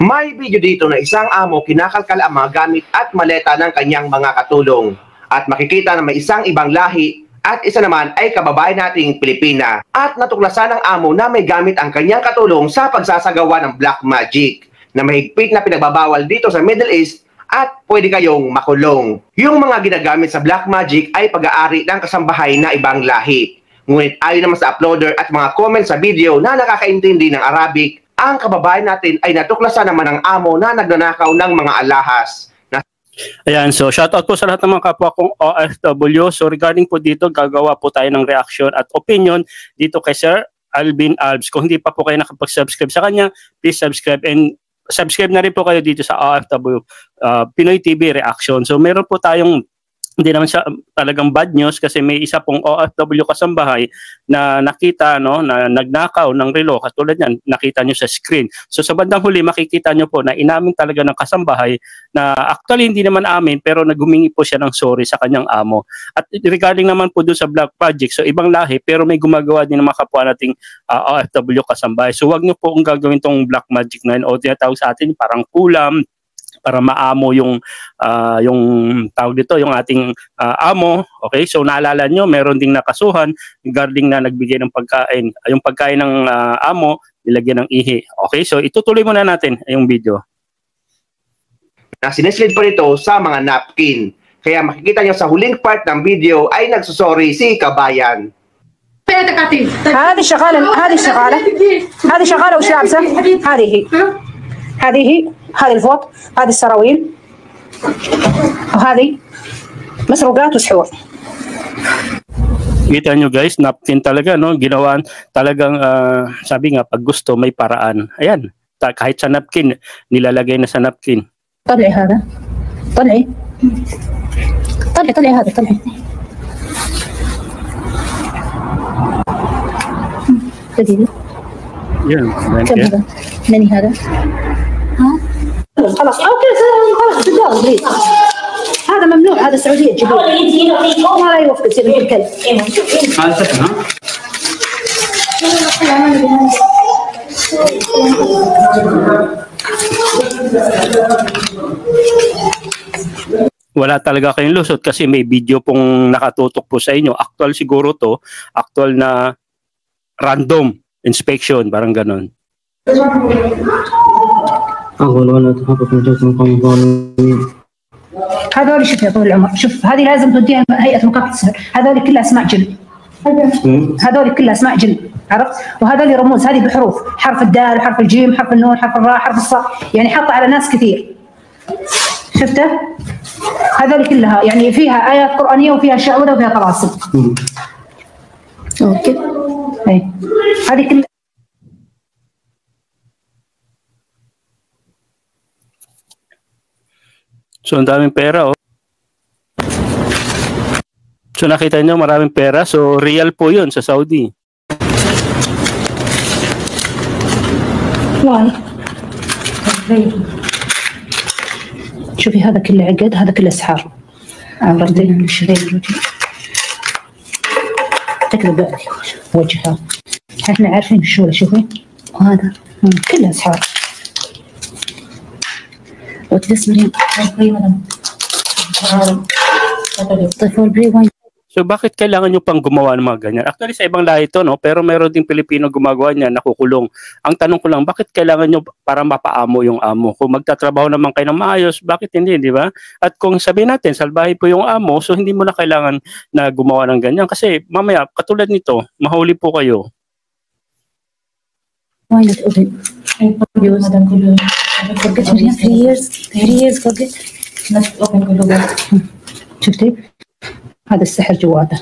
May video dito na isang amo kinakalkal ang mga gamit at maleta ng kanyang mga katulong. At makikita na may isang ibang lahi at isa naman ay kababayan nating Pilipina. At natuklasan ng amo na may gamit ang kanyang katulong sa pagsasagawa ng black magic na mahigpit na pinagbabawal dito sa Middle East at pwede kayong makulong. Yung mga ginagamit sa black magic ay pag-aari ng kasambahay na ibang lahi. Ngunit ayon naman sa uploader at mga comments sa video na nakakaintindi ng Arabic, ang kababayan natin ay natuklasan naman ng amo na nagnanakaw ng mga alahas. Ayan, so shoutout po sa lahat ng mga kapwa kong OFW. So regarding po dito, gagawa po tayo ng reaction at opinion dito kay Sir Alvin Albs. Kung hindi pa po kayo nakapag-subscribe sa kanya, please subscribe and subscribe na rin po kayo dito sa OFW Pinoy TV Reaction. So meron po tayong hindi naman siya talagang bad news kasi may isa pong OFW kasambahay na nakita na nagnakaw ng relo katulad niyan, nakita nyo sa screen. So sa bandang huli makikita nyo po na inamin talaga ng kasambahay na actually hindi naman amin pero naghumingi po siya ng sorry sa kanyang amo. At regarding naman po doon sa Black Project, so ibang lahi pero may gumagawa din ng mga kapwa nating OFW kasambahay. So wag nyo po kung gagawin tong Black Magic na yun o tinatawag sa atin parang kulam para maamo yung tawag dito, yung ating amo. Okay, so naalala nyo, meron ding nakasuhan regarding na nagbigay ng pagkain. Yung pagkain ng amo, nilagyan ng ihi. Okay, so itutuloy muna natin yung video. Na sinislid pa nito sa mga napkin. Kaya makikita nyo sa huling part ng video ay nagsusorry si kabayan. هذه شغالة وش لابسة؟ هذه هي هذه الفوط، هذه السراويل، وهذه مسروقات وسحور. Kita nyo guys, napkin talaga, no? Ginawaan talagang, sabi nga, pag gusto may paraan. Ayan, kahit sa napkin, nilalagay na sa napkin. طلعي هذا، طلعي هذا، طلعي. دقيقة. Yan, كم هذا؟ مني هذا؟ ها؟ خلاص اوكي خلاص تتجاوز بليز. هذا ممنوع، هذا السعودية تجيبوه. ما لا يوفق يصير مثل الكلب. هذا ها؟ Wala talaga kayong lusot kasi may video pong nakatutok po sa inyo. Actual siguro to, actual na random inspection, parang ganon. أول ولا تحقق نجاة مقام الظالمين. هذول شوف يا طويل العمر، شوف هذه لازم توديها هيئة مكافحة السحر، هذول كلها أسماء جن. هذول كلها أسماء جن، عرفت؟ وهذول رموز، هذه بحروف، حرف الدال، حرف الجيم، حرف النون، حرف الراء، حرف الصاء، يعني حاطة على ناس كثير. شفته؟ هذول كلها يعني فيها آيات قرآنية وفيها شعوذة وفيها طلاسم. اوكي. اي هذه كلها. So, ang daming pera, oh. So, nakita nyo, maraming pera. So, real po yun sa Saudi. واي شوفي هذا كله عقد، هذا كله اسحار. عرفتي؟ تكذب وجهها. احنا عارفين شو شوفي وهذا كله اسحار. وتسمرين So bakit kailangan nyo pang gumawa ng mga ganyan? Actually sa ibang lahi ito, no? Pero meron ding Pilipino gumagawa niya, nakukulong. Ang tanong ko lang, bakit kailangan nyo para mapaamo yung amo? Kung magtatrabaho naman kayo ng maayos, bakit hindi, di ba? At kung sabihin natin, salbahe po yung amo, so hindi mo na kailangan na gumawa ng ganyan. Kasi mamaya, katulad nito, mahuli po kayo. Why not open? Forget 3 years forget. Not open كله. شفتي؟ هذا السحر جواته.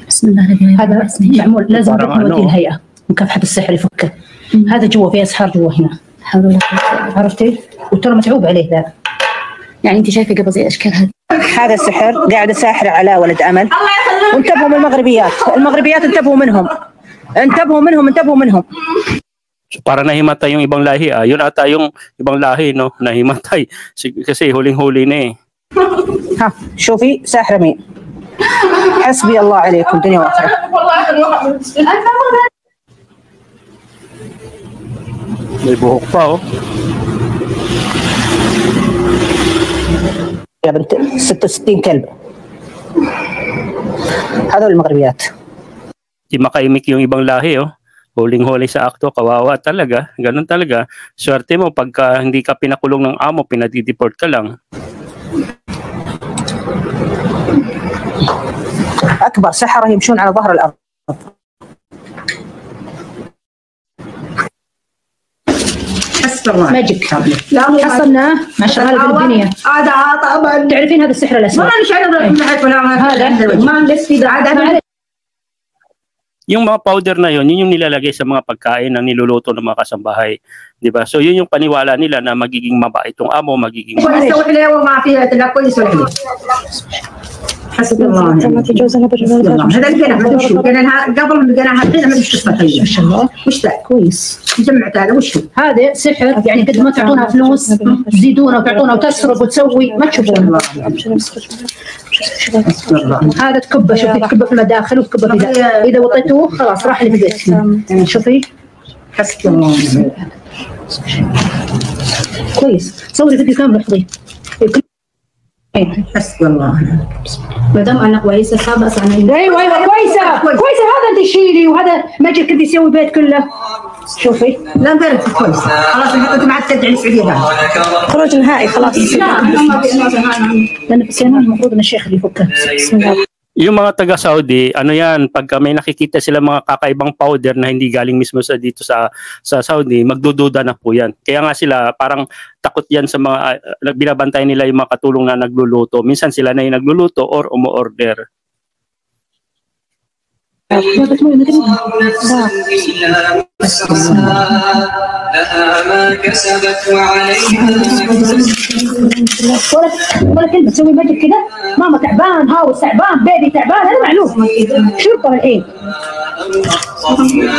بسم الله الرحمن الرحيم. هذا معمول لازم نودي الهيئة مكافحة السحر يفكه. هذا جوا في أسحار جوا هنا. عرفتي؟ وترى متعوب عليه ذا. يعني انت شايفه قبل زي الاشكال هذه. هذا السحر قاعد ساحر على ولد امل. وانتبهوا من المغربيات انتبهوا منهم. So, para nahimatay yung ibang lahi, yun ata yung ibang lahi, no? Nahimatay. Kasi huling-huli na eh. ها شوفي ساحرة مين؟ حسبي الله عليكم دنيا واخرة. May buhok pa, oh. يا بنت 66 كلب هذول المغربيات. Di makaimik yung ibang lahi, oh. Huling-huli sa akto, kawawa talaga. Ganun talaga. Swerte mo, pagka hindi ka pinakulong ng amo, pinadideport ka lang. أكبر سحرة يمشون على ظهر الأرض. ماجيك حصلناه مع شغال الفلبينية. هذا طبعا تعرفين هذا السحر الأسود؟ ما نشعر هذا ما نسي هذا Yung mga powder na yun yung nilalagay sa mga pagkain na niluluto ng mga kasambahay. Di ba? So yun yung paniwala nila na magiging mabait itong amo, magiging نسوي له وما فيها تلاقي يسوي له حسب الله هذا لقينا ما ادري شو لقينا قبل لقينا الحين ما ادري شو قصته ما شاء الله وش ذا كويس جمعت هذا وش هو هذا سحر يعني قد ما تعطونها فلوس تزيدونه وتعطونها وتسرق وتسوي ما تشوفون. هذا تكبه شوفي تكبه في المداخل وتكبه في ذا اذا وطيتوه خلاص راح اللي بديت شوفي حسب الله كويس صوري فيديو كامل احضريه حسب الله ما دام انا كويسه خلاص انا ايوه كويسه كويسه هذا انت شيلي وهذا ماجد كنت يسوي بيت كله شوفي لا مبارك كويس خلاص انت ما عاد ترجعي السعوديه بعد خروج نهائي خلاص لان بس المفروض ان الشيخ اللي يفكها بسم الله. Yung mga taga-Saudi, ano yan, pagka may nakikita sila mga kakaibang powder na hindi galing mismo sa dito sa Saudi, magdududa na po yan. Kaya nga sila parang takot yan sa mga, binabantay nila yung mga katulong na nagluluto. Minsan sila na yung nagluluto or umu-order. ولا كلمة تسوي مجد كذا ماما تعبان هاوس تعبان بيبي تعبان أنا معلوم شرطة الحين ربنا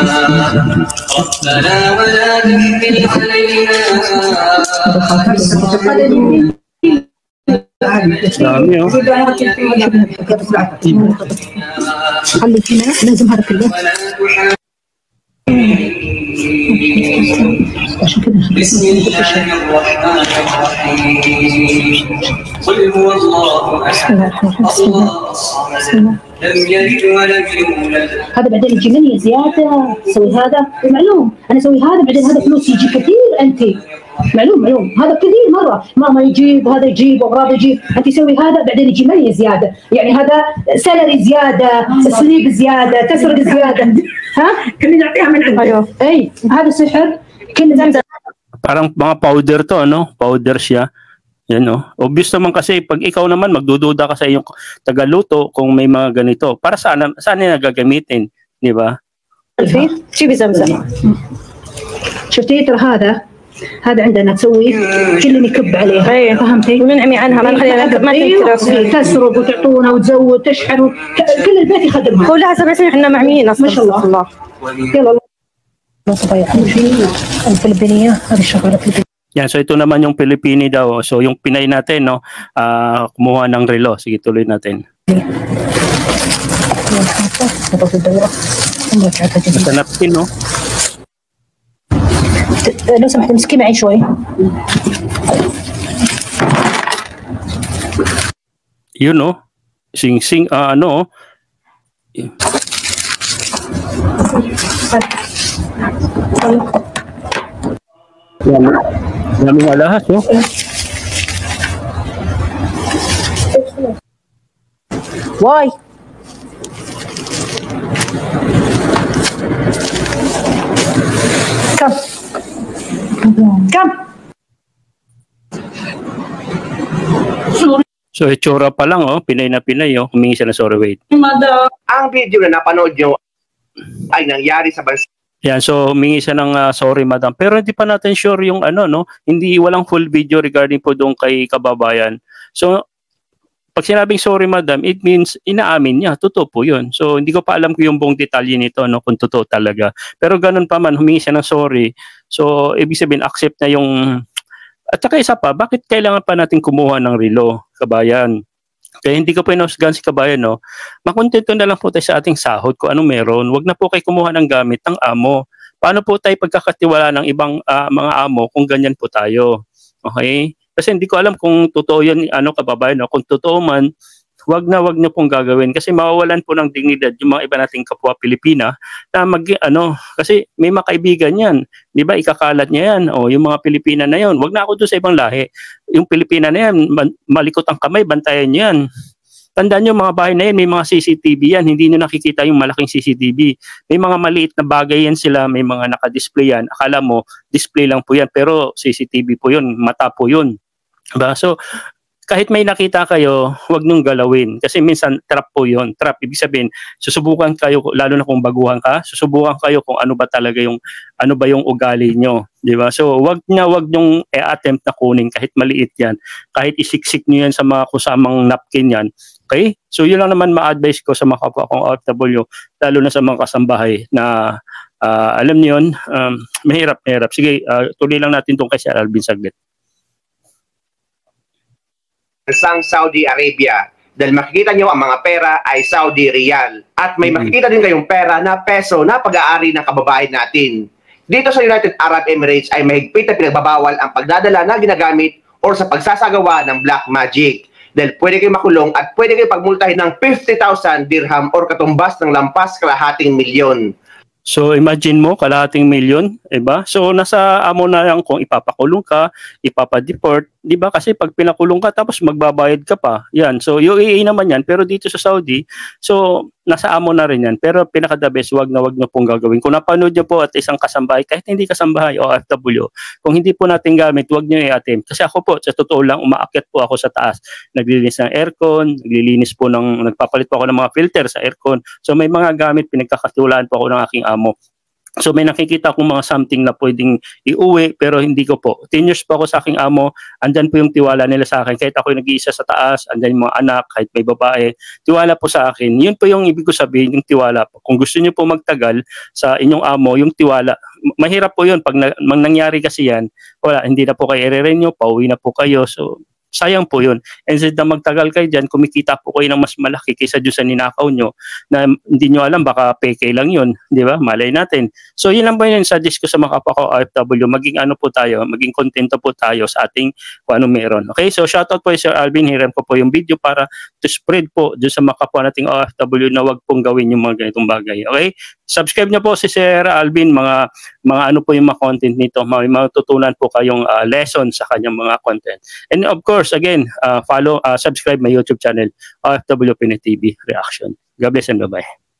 ولا تحمل Dami, oh. خلي هنا لازم هذا كله بسم الله الرحمن الرحيم قل هو الله احد الله الصمد لم يلد ولم يولد. هذا بعدين يجي مني زيادة سوي هذا معلوم أنا أسوي هذا بعدين هذا فلوس يجي كثير أنت معلوم هذا كثير مرة ماما يجيب وهذا يجيب وغراب يجيب أنت تسوي هذا بعدين يجي مني زيادة يعني هذا سالري زيادة سليب زيادة تسرق زيادة ها كنا نعطيها من عندنا أيوه أي هذا سحر كنا Parang mga powder to, no? Powder siya. Yan, no? Obvious naman kasi pag ikaw naman magdududa ka sa iyong tagaluto kung may mga ganito. Para saan niya gagamitin, di ba? شوفي زمزم شفتي ترى هذا عندنا تسويه كل نكب عليه فهمتي وننعمي عنها ما نخليها ما تسرق وتعطونا وتزود تشحن كل البيت يخدمها هو لها 7 سنين احنا معميين اصلا ما شاء الله يلا الفلبينية هذه الشغلة الفلبينية. Yan, so ito naman yung Pilipini daw. So yung Pinay natin, no, kumuha ng relo. Sige, tuloy natin. Basta napin, no? لو سمحت امسكي معي شوي. Yun, no? Sing-sing, ano? Yan. Daming alahas, no? Why? Come. So itsura pa lang, oh, Pinay na Pinay, oh, humingi siya ng sorry, wait. Ang video na napanood nyo ay nangyari sa bansa. Yan, so humingi siya ng sorry, madam. Pero hindi pa natin sure yung ano, no? Hindi, walang full video regarding po doon kay kababayan. So, pag sinabing sorry, madam, it means inaamin niya. Totoo po yun. So, hindi ko pa alam kung yung buong detalye nito, no? Kung totoo talaga. Pero ganun pa man, humingi siya ng sorry. So, ibig sabihin, accept na yung... At saka isa pa, bakit kailangan pa natin kumuha ng relo, kabayan? Kaya hindi ko po inusgan si kabayan, no? Makontento na lang po tayo sa ating sahod kung anong meron. Huwag na po kayo kumuha ng gamit ng amo. paano po tayo pagkakatiwala ng ibang mga amo kung ganyan po tayo? Okay? Kasi hindi ko alam kung totoo yun, kababayan, no? Kung totoo man, wag niyo pong gagawin kasi mawawalan po ng dignidad yung mga iba nating kapwa Pilipina na kasi may makaibigan yan, 'di ba? Ikakalat niya yan, yung mga Pilipina na yon. Wag na ako doon sa ibang lahi. Yung Pilipina na yan, malikot ang kamay, bantayan niyo yan. Tandaan nyo, mga bahay na yan, may mga CCTV yan. Hindi nyo nakikita yung malaking CCTV. May mga maliit na bagay yan sila, may mga nakadisplay yan. Akala mo, display lang po yan, pero CCTV po yun, mata po yun. Diba? So, kahit may nakita kayo, huwag nung galawin. Kasi minsan, trap po yun. Trap, ibig sabihin, susubukan kayo, lalo na kung baguhan ka, susubukan kayo kung ano ba talaga yung, ugali nyo. Diba? So, wag nyong attempt na kunin kahit maliit yan. Kahit isiksik nyo yan sa mga kusamang napkin yan. Okay? So, yun lang naman ma-advise ko sa mga kapwa kong OFW, lalo na sa mga kasambahay na alam niyo yun, mahirap. Sige, tuloy lang natin itong kay Sir Alvin saglit. Sang Saudi Arabia dahil makikita nyo ang mga pera ay Saudi Riyal at may makikita din kayong pera na peso na pag-aari ng kababayan natin. Dito sa United Arab Emirates ay mahigpit na pinagbabawal ang pagdadala na ginagamit o sa pagsasagawa ng black magic dahil pwede kayo makulong at pwede kayo pagmultahin ng 50,000 dirham or katumbas ng lampas kalahating milyon. So imagine mo, kalahating milyon, diba? So nasa amo na lang kung ipapakulong ka, ipapadeport, diba? Kasi pag pinakulong ka tapos magbabayad ka pa. Yan. So UAE naman yan, pero dito sa Saudi, so nasa amo na rin yan. Pero pinaka-the best, wag na pong gagawin. Kung napanood nyo po at isang kasambahay, kahit hindi kasambahay o OFW, kung hindi po natin gamit, wag nyo i-attempt. Kasi ako po, sa totoo lang, umaakyat po ako sa taas. Naglilinis ng aircon, nagpapalit po ako ng mga filter sa aircon. So may mga gamit, pinagkakatiwalaan po ako ng aking amo. So may nakikita akong mga something na pwedeng iuwi pero hindi ko po. 10 years pa ako sa aking amo, andyan po yung tiwala nila sa akin. Kahit ako nag-iisa sa taas, andyan yung mga anak, kahit may babae, tiwala po sa akin. Yun po yung ibig ko sabihin, yung tiwala po. Kung gusto niyo po magtagal sa inyong amo, yung tiwala, mahirap po yun. Pag nangyari kasi yan, wala, hindi na po kayo i-renew, pauwi na po kayo. So sayang po yun. Instead na magtagal kayo dyan, kumikita po kayo ng mas malaki kaysa dyan sa ninakaw nyo na hindi nyo alam, baka peke lang yun. Di ba? Malay natin. So yun lang po yun, suggest ko sa mga kapwa ko OFW, maging maging kontento po tayo sa ating kung ano meron. Okay? So shoutout po Sir Alvin, hiram ko po yung video para to spread po dyan sa mga kapwa nating OFW na wag pong gawin yung mga ganitong bagay. Okay? Subscribe nyo po si Sir Alvin, mga ano po yung mga content nito. May matutunan po kayong lesson sa kanyang mga content. And of course, again, subscribe my YouTube channel, OFW Pinoy TV Reaction. God bless and bye-bye.